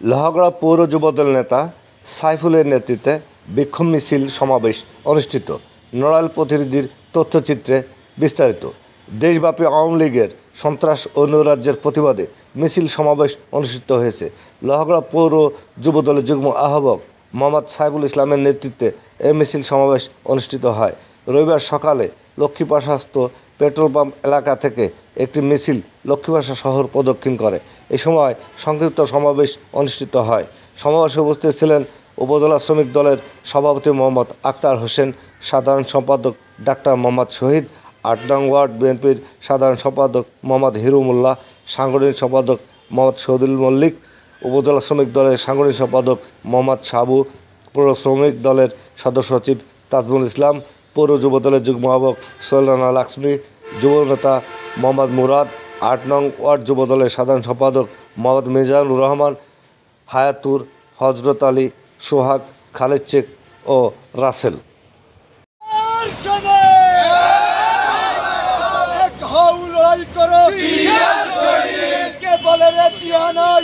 লোহাগড়া পৌর যুবদল নেতা সাইফুলের নেতৃত্বে বিক্ষোভ মিছিল সমাবেশ অনুষ্ঠিত। নড়াইল প্রতিনিধির তথ্যচিত্রে বিস্তারিত। দেশব্যাপী আওয়ামী লীগের সন্ত্রাস ও নৈরাজ্যের প্রতিবাদে মিছিল সমাবেশ অনুষ্ঠিত হয়েছে। লোহাগড়া পৌর যুবদলের যুগ্ম আহ্বায়ক মোহাম্মদ সাইফুল ইসলামের নেতৃত্বে এই মিছিল সমাবেশ অনুষ্ঠিত হয়। রবিবার সকালে লক্ষ্মীপাশাস্থ পেট্রোল পাম্প এলাকা থেকে একটি মিছিল লক্ষ্মীপাশা শহর প্রদক্ষিণ করে। এই সময় সংক্ষিপ্ত সমাবেশ অনুষ্ঠিত হয়। সমাবেশে উপস্থিত ছিলেন উপজেলা শ্রমিক দলের সভাপতি মোহাম্মদ আক্তার হোসেন, সাধারণ সম্পাদক ডাক্তার মোহাম্মদ শহীদ, ৮ নং ওয়ার্ড বিএনপির সাধারণ সম্পাদক মোহাম্মদ হিরু মোল্লা, সাংগঠনিক সম্পাদক মোহাম্মদ শহীদুল মল্লিক, উপজেলা শ্রমিক দলের সাংগঠনিক সম্পাদক মোহাম্মদ সাবু, পৌর শ্রমিক দলের সদস্য সচিব তাজমুল ইসলাম, পৌর যুবদলের যুগ্ম আহ্বায়ক সোহেলানা লাক্সমি, যুবনেতা মোহাম্মদ মুরাদ, ৮ নং ওয়ার্ড যুবদলের সাধারণ সম্পাদক মোহাম্মদ মিজানুর রহমান, হায়াতুর, হজরত আলী, সোহাগ, খালেদ শেখ ও রাসেল। লড়াই করো কে বলে রে জিয়া নাই